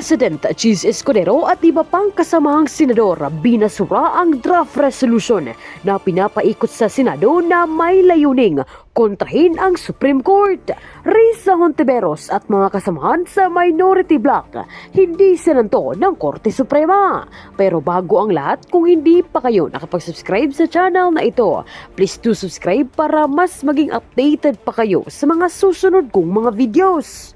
President Cheese Escudero at iba pang kasamahang senador binasura ang draft resolution na pinapaikot sa Senado na may layuning kontrahin ang Supreme Court. Risa Hontiveros at mga kasamahan sa minority bloc hindi sinanto ng Korte Suprema. Pero bago ang lahat, kung hindi pa kayo nakapag-subscribe sa channel na ito, please do subscribe para mas maging updated pa kayo sa mga susunod kong mga videos.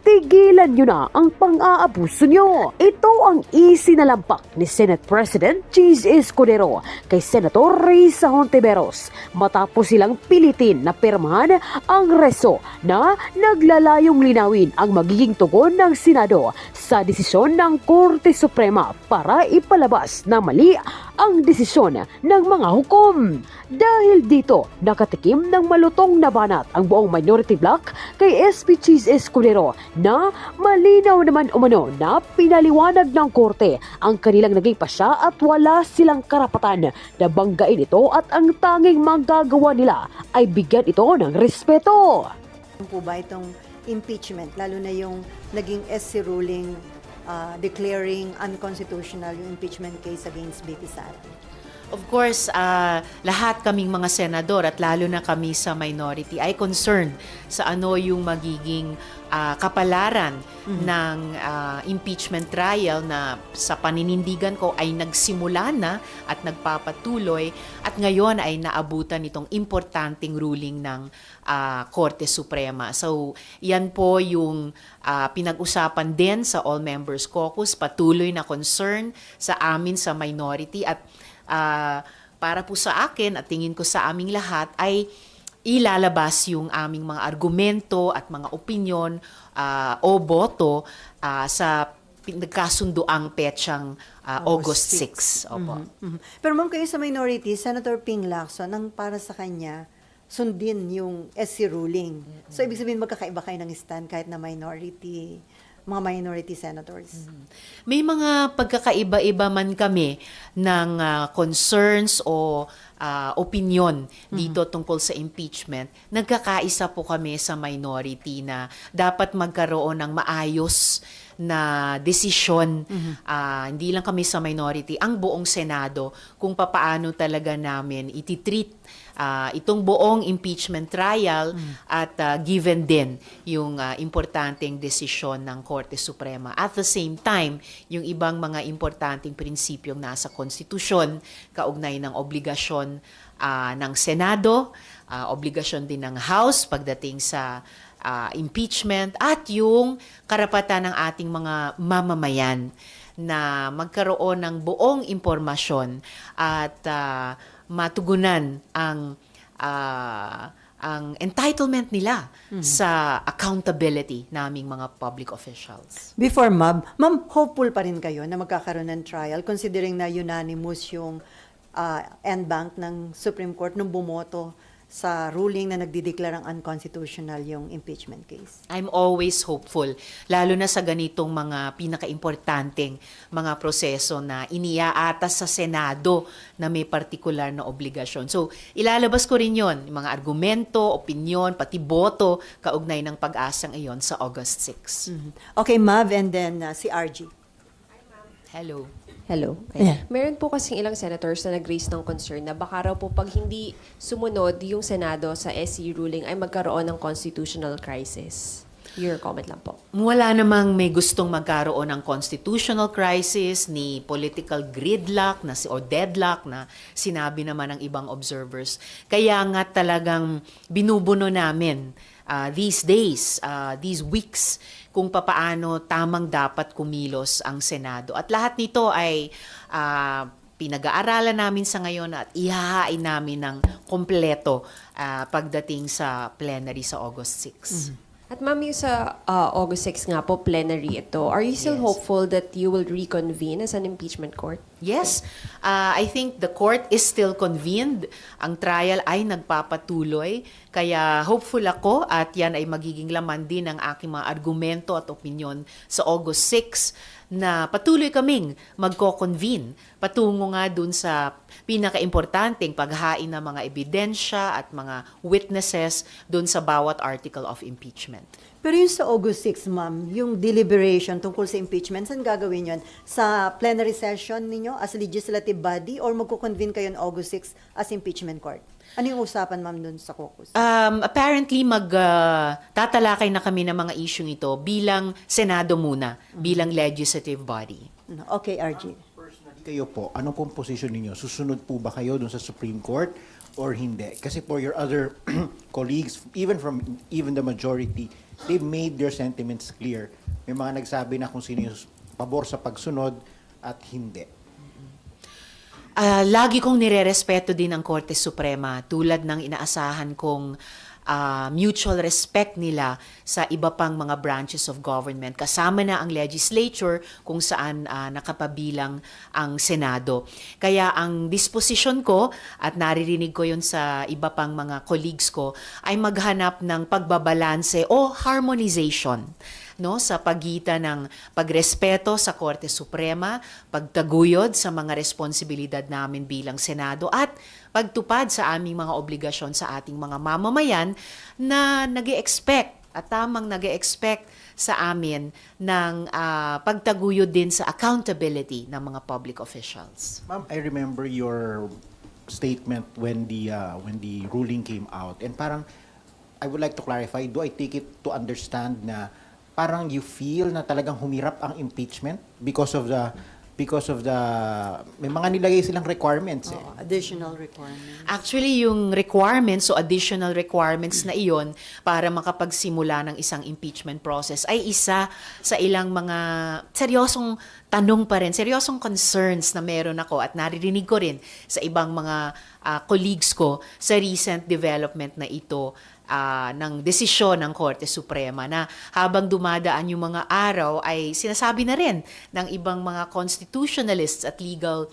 Tigilan nyo na ang pang-aabuso nyo. Ito ang isinalampak ni Senate President Cheese Escudero kay Senator Risa Hontiveros matapos silang pilitin na pirmahan ang reso na naglalayong linawin ang magiging tugon ng Senado sa desisyon ng Korte Suprema para ipalabas na mali ang desisyon ng mga hukom. Dahil dito, nakatikim ng malutong na banat ang buong minority bloc kay SP Cheese Escudero na malinaw naman umano na pinaliwanag ng korte ang kanilang naging pasya at wala silang karapatan na banggain ito at ang tanging manggagawa nila ay bigyan ito ng respeto. Ano po ba itong impeachment, lalo na yung naging SC ruling declaring unconstitutional yung impeachment case against BP Sara? Of course, lahat kaming mga senador at lalo na kami sa minority ay concerned sa ano yung magiging kapalaran ng impeachment trial na sa paninindigan ko ay nagsimula na at nagpapatuloy at ngayon ay naabutan itong importanteng ruling ng Korte Suprema. So, yan po yung pinag-usapan din sa All Members Caucus, patuloy na concern sa amin sa minority at para po sa akin at tingin ko sa aming lahat ay ilalabas yung aming mga argumento at mga opinyon o boto sa nagkasunduang petsang August 6. Opo. Pero ma'am, kayo sa minority, Senator Ping Lacson, ang para sa kanya, sundin yung SC ruling. So, ibig sabihin magkakaiba kayo ng stand kahit na mga minority senators. May mga pagkakaiba-iba man kami ng concerns o opinion dito tungkol sa impeachment. Nagkakaisa po kami sa minority na dapat magkaroon ng maayos na desisyon. Hindi lang kami sa minority, ang buong Senado kung papaano talaga namin ititreat itong buong impeachment trial at given din yung importanteng desisyon ng Korte Suprema. At the same time, yung ibang mga importanteng prinsipyong nasa konstitusyon, kaugnay ng obligasyon ng Senado, obligasyon din ng House pagdating sa impeachment at yung karapatan ng ating mga mamamayan na magkaroon ng buong impormasyon at matugunan ang entitlement nila sa accountability naming mga public officials. Before ma'am, hopeful pa rin kayo na magkakaroon ng trial considering na unanimous yung en banc ng Supreme Court nung bumoto sa ruling na nagdideklarang unconstitutional yung impeachment case? I'm always hopeful, lalo na sa ganitong mga pinakaimportanteng mga proseso na iniaatas sa Senado na may partikular na obligasyon. So, ilalabas ko rin yon, mga argumento, opinyon, pati boto, kaugnay ng pag-asang iyon sa August 6. Okay, Mav, and then si RG. Hello. Hello. Yeah. Meron po kasing ilang senators na nag-raise ng concern na baka raw po pag hindi sumunod yung Senado sa SC ruling ay magkaroon ng constitutional crisis. Your comment lang po. Wala namang may gustong magkaroon ng constitutional crisis ni political gridlock o deadlock na sinabi naman ng ibang observers. Kaya nga talagang binubuno namin these days, these weeks, kung papaano tamang dapat kumilos ang Senado. At lahat nito ay pinag-aaralan namin sa ngayon at ihahain namin ng kompleto pagdating sa plenary sa August 6. At ma'am, yung sa August 6 nga po, plenary ito, are you still Yes. hopeful that you will reconvene as an impeachment court? Yes, I think the court is still convened. Ang trial ay nagpapatuloy. Kaya hopeful ako at yan ay magiging laman din ng aking mga argumento at opinyon sa August 6 na patuloy kaming magko-convene patungo nga dun sa pinaka-importanteng paghain ng mga ebidensya at mga witnesses dun sa bawat article of impeachment. Pero yung sa August 6, ma'am, yung deliberation tungkol sa impeachment, saan gagawin yun? Sa plenary session ninyo as legislative body or magkukonvene kayo on August 6 as impeachment court? Ano yung usapan, ma'am, dun sa caucus? Apparently, tatalakay na kami ng mga issue ito bilang Senado muna, bilang legislative body. Okay, RG. Personally kayo po, ano pong position ninyo? Susunod po ba kayo dun sa Supreme Court or hindi? Kasi for your other colleagues, even the majority, they've made their sentiments clear. May mga nagsabi na kung sino yung pabor sa pagsunod at hindi. Lagi kong nirerespeto din ang Korte Suprema tulad ng inaasahan kong mutual respect nila sa iba pang mga branches of government. Kasama na ang legislature kung saan nakapabilang ang Senado. Kaya ang disposition ko, at naririnig ko yun sa iba pang mga colleagues ko, ay maghanap ng pagbabalanse o harmonization, no, sa pagitan ng pagrespeto sa Korte Suprema, pagtaguyod sa mga responsibilidad namin bilang Senado at pagtupad sa aming mga obligasyon sa ating mga mamamayan na nag-e-expect at tamang nag-e-expect sa amin ng pagtaguyod din sa accountability ng mga public officials. Ma'am, I remember your statement when the ruling came out. And parang, I would like to clarify, do I take it to understand na parang you feel na talagang humirap ang impeachment because of the may mga nilagay silang requirements eh. Additional requirements. Actually, yung requirements o additional requirements na iyon para makapagsimula ng isang impeachment process ay isa sa ilang mga seryosong tanong pa rin, seryosong concerns na meron ako at naririnig ko rin sa ibang mga colleagues ko sa recent development na ito ng desisyon ng Korte Suprema na habang dumadaan yung mga araw ay sinasabi na rin ng ibang mga constitutionalists at legal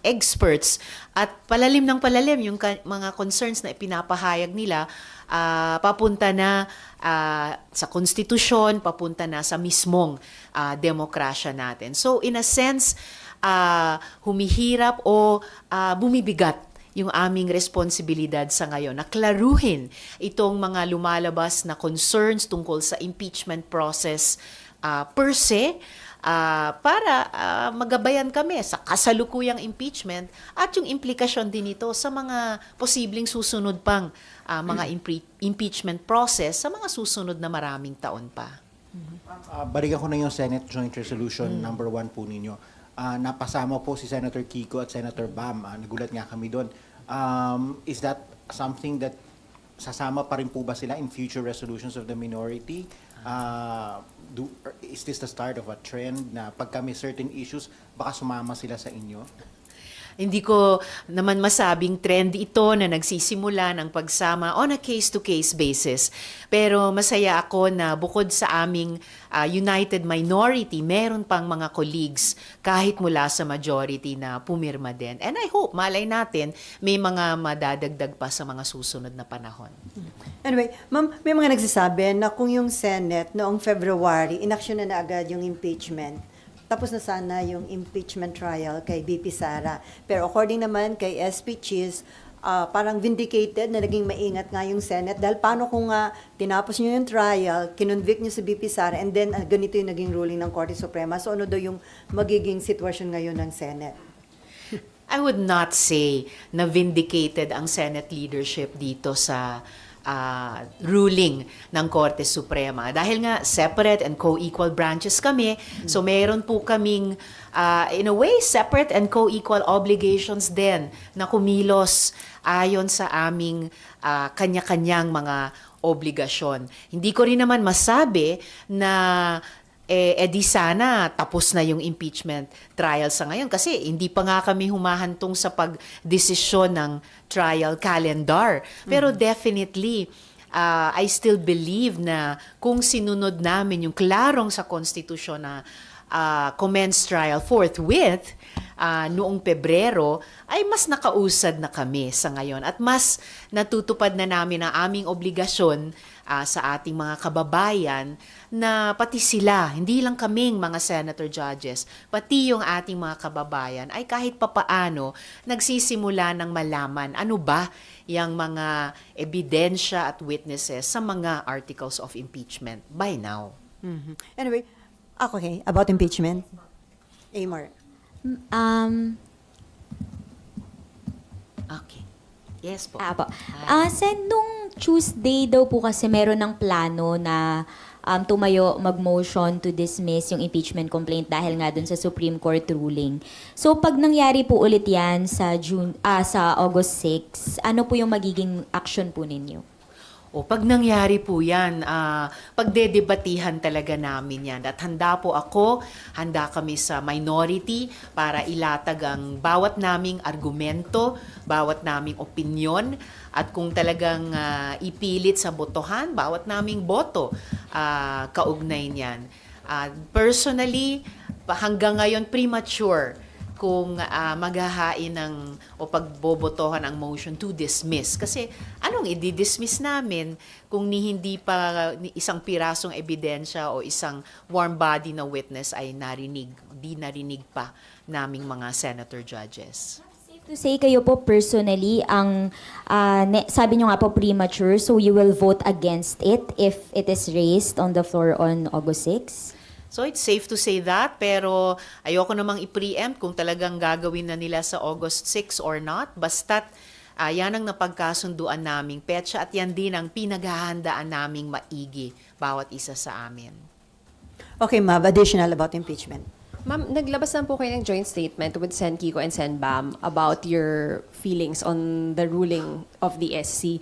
experts at palalim ng palalim yung mga concerns na ipinapahayag nila papunta na sa konstitusyon, papunta na sa mismong demokrasya natin. So in a sense, humihirap o bumibigat yung aming responsibilidad sa ngayon na klaruhin itong mga lumalabas na concerns tungkol sa impeachment process per se para magabayan kami sa kasalukuyang impeachment at yung implikasyon din ito sa mga posibleng susunod pang mga impeachment process sa mga susunod na maraming taon pa. Balikan ko na yung Senate Joint Resolution number 1 po ninyo. Napasama po si Senator Kiko at Senator Bam. Nagulat nga kami doon. Is that something that sasama pa rin po ba sila in future resolutions of the minority? Is this the start of a trend na pagka may certain issues, baka sumama sila sa inyo? Hindi ko naman masabing trend ito na nagsisimula ng pagsama on a case-to-case basis. Pero masaya ako na bukod sa aming united minority, meron pang mga colleagues kahit mula sa majority na pumirma din. And I hope, malay natin, may mga madadagdag pa sa mga susunod na panahon. Anyway, ma'am, may mga nagsasabi na kung yung Senate noong February, inaksyon na agad yung impeachment. Tapos na sana yung impeachment trial kay BP Sara. Pero according naman kay SP Cheese, parang vindicated na naging maingat nga yung Senate. Dahil paano kung tinapos nyo yung trial, kinonvict nyo si BP Sara, and then ganito yung naging ruling ng Korte Suprema. So ano daw yung magiging sitwasyon ngayon ng Senate? I would not say na vindicated ang Senate leadership dito sa ruling ng Korte Suprema. Dahil nga separate and co-equal branches kami, so meron po kaming in a way separate and co-equal obligations din na kumilos ayon sa aming kanya-kanyang mga obligasyon. Hindi ko rin naman masabi na di sana tapos na yung impeachment trial sa ngayon kasi hindi pa nga kami humahantong sa pagdesisyon ng trial calendar. Pero definitely, I still believe na kung sinunod namin yung klarong sa konstitusyon na commence trial forthwith, noong Pebrero, ay mas nakausad na kami sa ngayon at mas natutupad na namin ang aming obligasyon sa ating mga kababayan na pati sila, hindi lang kaming mga senator judges, pati yung ating mga kababayan ay kahit papaano nagsisimula ng malaman ano ba yung mga ebidensya at witnesses sa mga articles of impeachment by now. Anyway, okay, about impeachment. Amor. Okay. Yes po. Apo. Sen, nung Tuesday daw po kasi meron ng plano na tumayo mag-motion to dismiss yung impeachment complaint dahil nga dun sa Supreme Court ruling. So pag nangyari po ulit yan sa August 6, ano po yung magiging action po ninyo? O pag nangyari po yan, pagdedebatihan talaga namin yan. At handa po ako, handa kami sa minority para ilatag ang bawat naming argumento, bawat naming opinyon, at kung talagang ipilit sa botohan, bawat naming boto kaugnay niyan. Personally, hanggang ngayon premature kung maghahain ng o pagbobotohan ang motion to dismiss. Kasi anong i-dismiss namin kung hindi pa isang pirasong ebidensya o isang warm body na witness ay di narinig pa naming mga senator judges. Safe to say kayo po personally, sabi nyo nga po premature, so you will vote against it if it is raised on the floor on August 6? So it's safe to say that, pero ayoko namang i-preempt kung talagang gagawin na nila sa August 6 or not. Basta't yan ang napagkasunduan naming petsa at yan din ang pinaghahandaan naming maigi bawat isa sa amin. Okay, Ma'am, additional about impeachment. Ma'am, naglabas lang po kayo ng joint statement with Sen Kiko and Sen Bam about your feelings on the ruling of the SC.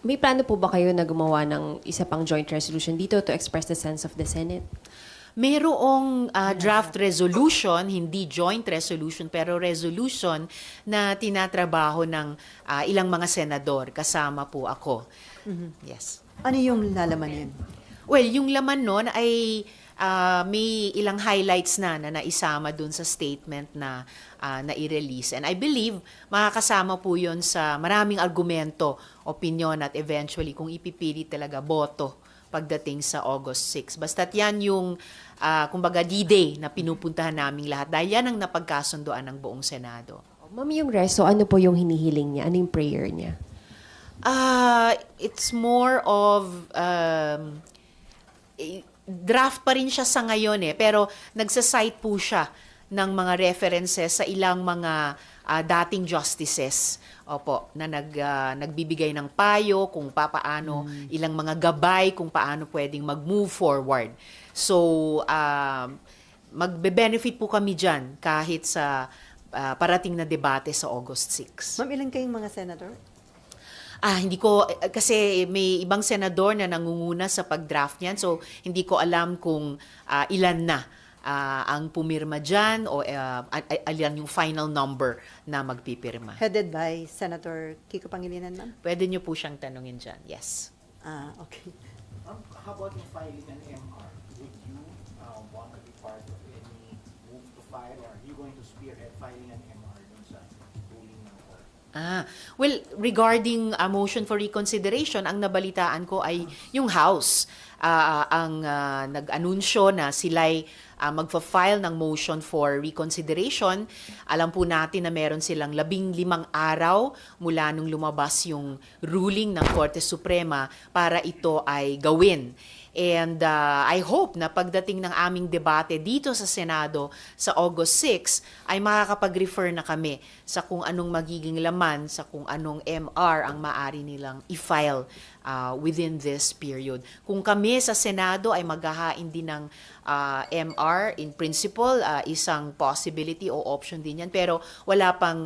May plano po ba kayo na gumawa ng isa pang joint resolution dito to express the sense of the Senate? Mayroong draft resolution, hindi joint resolution, pero resolution na tinatrabaho ng ilang mga senador. Kasama po ako. Yes. Ano yung lalaman yun? Well, yung laman nun ay may ilang highlights na naisama dun sa statement na i-release. And I believe makakasama po yun sa maraming argumento, opinion at eventually kung ipipili talaga boto pagdating sa August 6. Basta't yan yung, kumbaga, D-Day na pinupuntahan naming lahat dahil yan ang napagkasunduan ng buong Senado. Ma'am, yung reso, ano po yung hinihiling niya? Ano yung prayer niya? It's more of, draft pa rin siya sa ngayon pero nagsasite po siya ng mga references sa ilang mga dating justices. Opo, na nagbibigay ng payo kung paano, ilang mga gabay kung paano pwedeng mag-move forward. So, magbe-benefit po kami dyan kahit sa parating na debate sa August 6. Ma'am, ilan kayong mga senator? Hindi ko, kasi may ibang senador na nangunguna sa pag-draft niyan, so hindi ko alam kung ilan na ang pumirma dyan o ilan yung final number na magpipirma. Headed by Senator Kiko Pangilinan, ma'am? Pwede niyo po siyang tanungin dyan, yes. Okay. How about in filing an MR? Would you want to be part of any move to file, or are you going to spearhead filing an MR dun sa ruling ng court? Well, regarding a motion for reconsideration, ang nabalitaan ko ay yung House ang nag-anunsyo na sila'y magfa-file ng motion for reconsideration. Alam po natin na meron silang 15 araw mula nung lumabas yung ruling ng Korte Suprema para ito ay gawin. And I hope na pagdating ng aming debate dito sa Senado sa August 6 ay makakapag-refer na kami sa kung anong magiging laman, sa kung anong MR ang maaari nilang i-file within this period. Kung kami sa Senado ay maghahain din ng MR, in principle, isang possibility o option din yan. Pero wala pang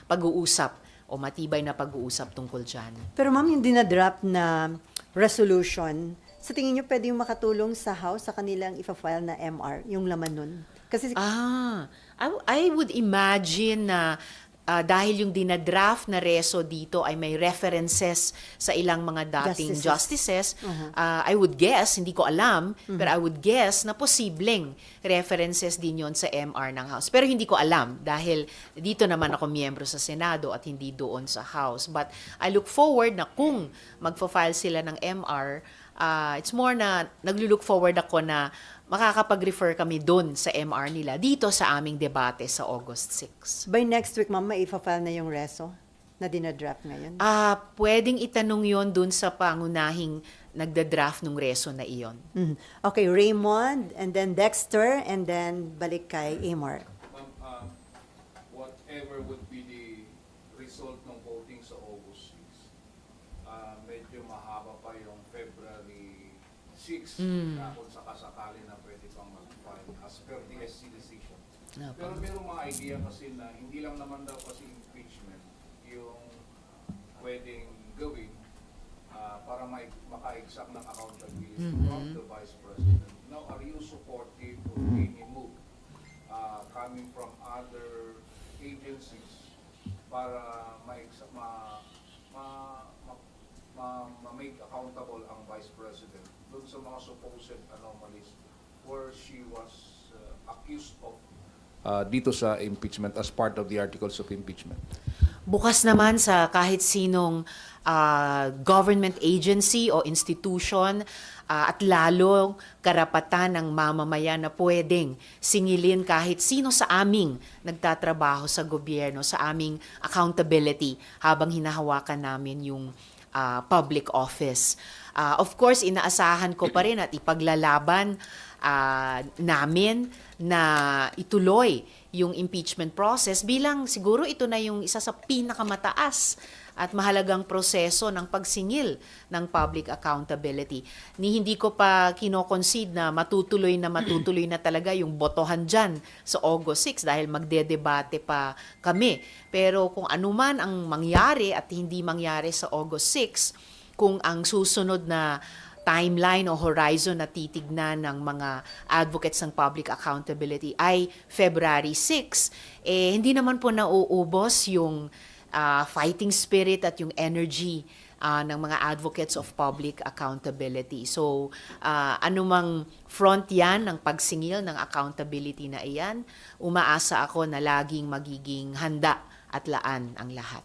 pag-uusap o matibay na pag-uusap tungkol dyan. Pero ma'am, yung dinadraft na resolution, sa tingin niyo pwede yung makatulong sa House sa kanilang ifa-file na MR, yung laman nun? Kasi I would imagine na dahil yung dinadraft na reso dito ay may references sa ilang mga dating justices, I would guess, hindi ko alam, pero I would guess na posibleng references din yon sa MR ng House. Pero hindi ko alam dahil dito naman ako miyembro sa Senado at hindi doon sa House. But I look forward na kung magfa-file sila ng MR, it's more na naglo-look forward ako na makakapag-refer kami doon sa MR nila dito sa aming debate sa August 6. By next week, ma'am, maifa-file na yung reso na dinadraft ngayon? Pwedeng itanong yon doon sa pangunahing nagda-draft ng reso na iyon. Mhm. Okay, Raymond, and then Dexter, and then balik kay Amor. Ma'am, whatever would be the result ng voting sa August 6, medyo mahaba pa yung February 6 na kung sakasakali na pwede pang mag-file as per the SC decision. Pero merong mga idea kasi na hindi lang naman daw kasi impeachment yung pwedeng gawin para maka-exact ng accountability from the Vice President. Now, are you supportive of any move coming from other agencies para ma-make accountable ang Vice President doon sa mga supposed anomalies where she was accused of dito sa impeachment as part of the articles of impeachment? Bukas naman sa kahit sinong government agency o institution at lalo karapatan ng mamamayan na pwedeng singilin kahit sino sa aming nagtatrabaho sa gobyerno, sa aming accountability habang hinahawakan namin yung public office. Of course, inaasahan ko pa rin at ipaglalaban namin na ituloy yung impeachment process bilang siguro ito na yung isa sa pinakamataas at mahalagang proseso ng pagsingil ng public accountability. Hindi ko pa kino-concede na matutuloy na talaga yung botohan dyan sa August 6 dahil magdedebate pa kami. Pero kung anuman ang mangyari at hindi mangyari sa August 6, kung ang susunod na timeline o horizon na titignan ng mga advocates ng public accountability ay February 6, hindi naman po nauubos yung fighting spirit at yung energy ng mga advocates of public accountability. So, anumang front yan ng pagsingil ng accountability na iyan, umaasa ako na laging magiging handa at laan ang lahat.